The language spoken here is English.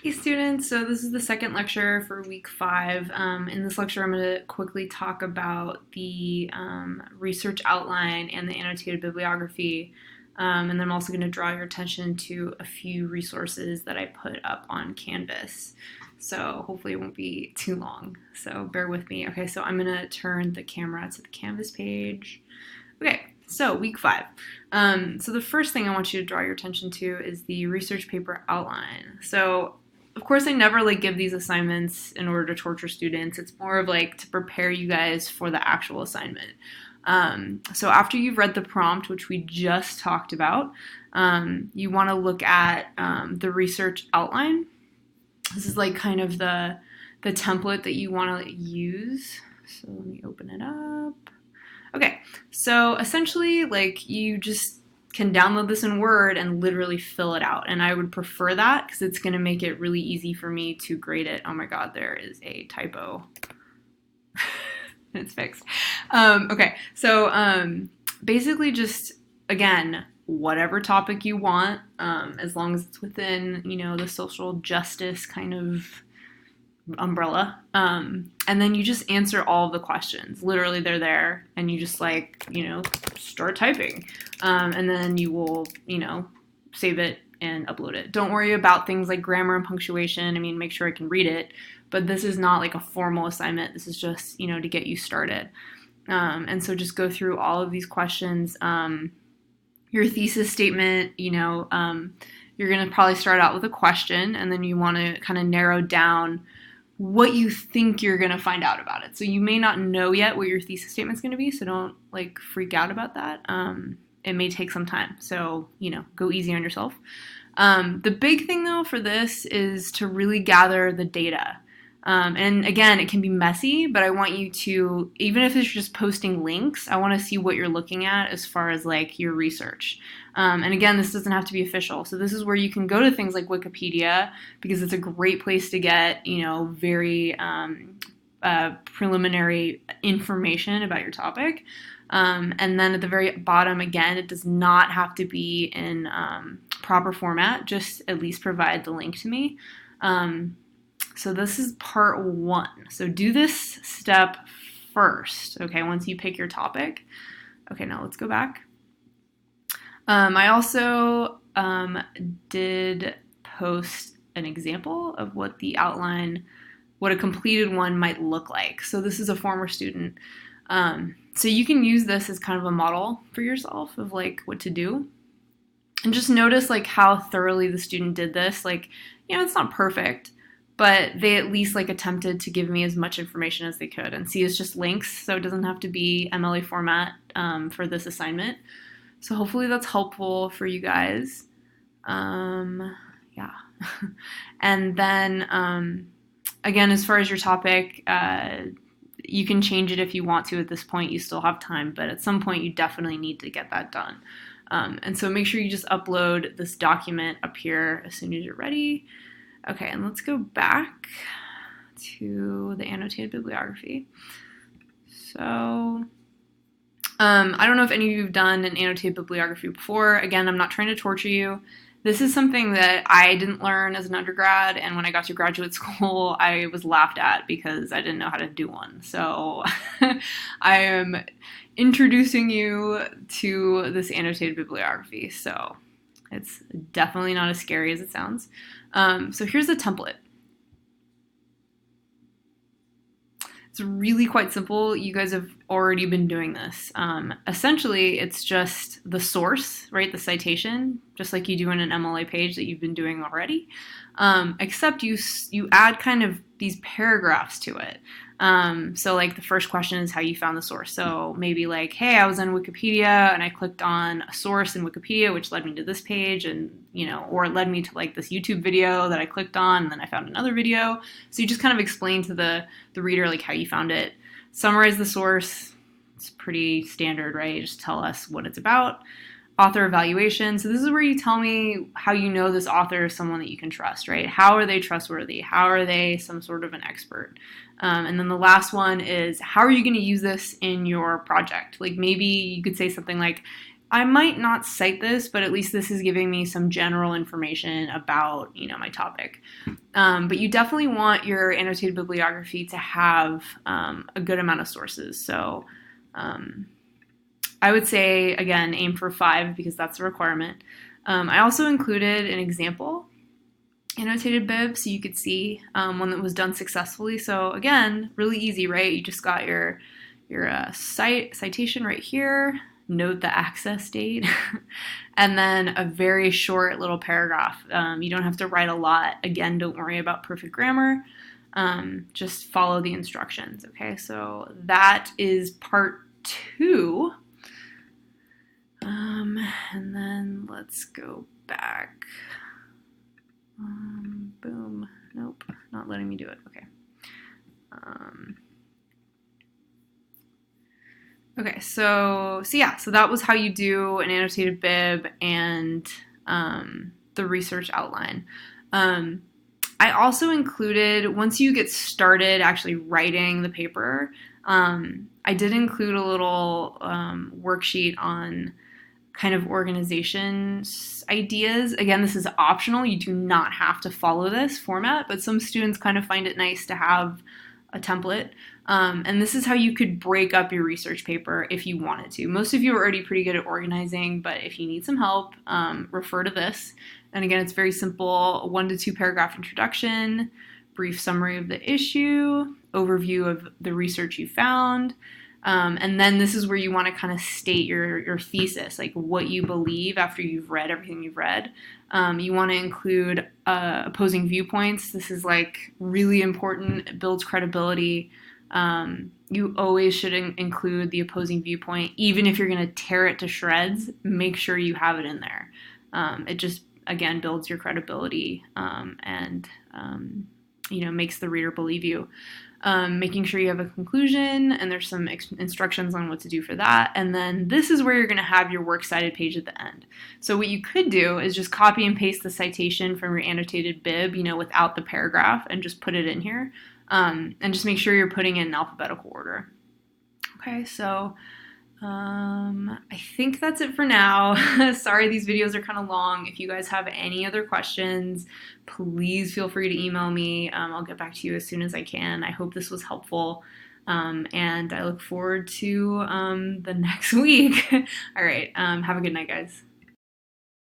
Hey students, so this is the second lecture for week 5. In this lecture, I'm going to quickly talk about the research outline and the annotated bibliography. And then I'm also going to draw your attention to a few resources that I put up on Canvas. So hopefully it won't be too long. So bear with me. Okay, so I'm going to turn the camera to the Canvas page. Okay, so week 5. So the first thing I want you to draw your attention to is the research paper outline. So of course, I never give these assignments in order to torture students. It's more of to prepare you guys for the actual assignment. So after you've read the prompt, which we just talked about, you want to look at the research outline. This is kind of the template that you want to use. So let me open it up. Okay, so essentially, you just can download this in Word and literally fill it out. And I would prefer that because it's going to make it really easy for me to grade it. Oh my God, there is a typo. It's fixed. Okay, so basically just, again, whatever topic you want, as long as it's within, the social justice kind of umbrella. And then you just answer all of the questions. Literally, they're there, and you just start typing. And then you will, save it and upload it. Don't worry about things like grammar and punctuation. I mean, make sure I can read it, but this is not a formal assignment. This is just, to get you started. And so just go through all of these questions. Your thesis statement, you're going to probably start out with a question, and then you want to kind of narrow down what you think you're going to find out about it. So you may not know yet what your thesis statement is going to be, so don't freak out about that. It may take some time, so go easy on yourself. The big thing though for this is to really gather the data. And again, it can be messy, but I want you to, even if it's just posting links, I want to see what you're looking at as far as your research. And again, this doesn't have to be official. So this is where you can go to things like Wikipedia, because it's a great place to get, very preliminary information about your topic. And then at the very bottom, again, it does not have to be in proper format. Just at least provide the link to me. So this is part 1. So do this step first, okay, once you pick your topic. Okay, now let's go back. I also did post an example of what the outline, what a completed one might look like. So this is a former student. So you can use this as kind of a model for yourself of what to do. And just notice how thoroughly the student did this. It's not perfect, but they at least attempted to give me as much information as they could. And see, it's just links, so it doesn't have to be MLA format for this assignment. So hopefully that's helpful for you guys. Yeah. And then, again, as far as your topic, you can change it if you want to at this point. You still have time, but at some point you definitely need to get that done. And so make sure you just upload this document up here as soon as you're ready. Okay, and let's go back to the annotated bibliography. So I don't know if any of you have done an annotated bibliography before. Again, I'm not trying to torture you. This is something that I didn't learn as an undergrad, and when I got to graduate school, I was laughed at because I didn't know how to do one. So I am introducing you to this annotated bibliography. So it's definitely not as scary as it sounds. So here's the template. It's really quite simple. You guys have already been doing this. Essentially, it's just the source, right? The citation, just like you do in an MLA page that you've been doing already. Except you add kind of these paragraphs to it. So the first question is how you found the source. So maybe hey, I was on Wikipedia and I clicked on a source in Wikipedia, which led me to this page, and or it led me to this YouTube video that I clicked on, and then I found another video. So you just kind of explain to the reader how you found it. Summarize the source. It's pretty standard, right? Just tell us what it's about. Author evaluation. So this is where you tell me how you know this author is someone that you can trust, right? How are they trustworthy? How are they some sort of an expert? And then the last one is, how are you going to use this in your project? Maybe you could say something I might not cite this, but at least this is giving me some general information about, my topic. But you definitely want your annotated bibliography to have a good amount of sources. So I would say, again, aim for 5 because that's a requirement. I also included an example annotated bib so you could see one that was done successfully. So again, really easy, right? You just got your citation right here, note the access date, and then a very short little paragraph. You don't have to write a lot. Again, don't worry about perfect grammar. Just follow the instructions, okay? So that is part 2. And then let's go back. Boom. Nope, not letting me do it. Okay. Okay, so that was how you do an annotated bib and the research outline. I also included, once you get started actually writing the paper, I did include a little worksheet on kind of organization ideas. Again, this is optional. You do not have to follow this format, but some students kind of find it nice to have a template. And this is how you could break up your research paper if you wanted to. Most of you are already pretty good at organizing, but if you need some help, refer to this. And again, it's very simple: 1 to 2 paragraph introduction, brief summary of the issue, overview of the research you found. And then this is where you want to kind of state your thesis, like what you believe after you've read everything you've read. You want to include opposing viewpoints. This is like really important. It builds credibility. You always should include the opposing viewpoint. Even if you're going to tear it to shreds, make sure you have it in there. It just, again, builds your credibility and makes the reader believe you. Making sure you have a conclusion, and there's some instructions on what to do for that. And then this is where you're going to have your works cited page at the end. So what you could do is just copy and paste the citation from your annotated bib, without the paragraph, and just put it in here. And just make sure you're putting it in alphabetical order. Okay, so I think that's it for now. Sorry, these videos are kind of long. If you guys have any other questions, please feel free to email me. I'll get back to you as soon as I can. I hope this was helpful. And I look forward to the next week. All right, have a good night, guys.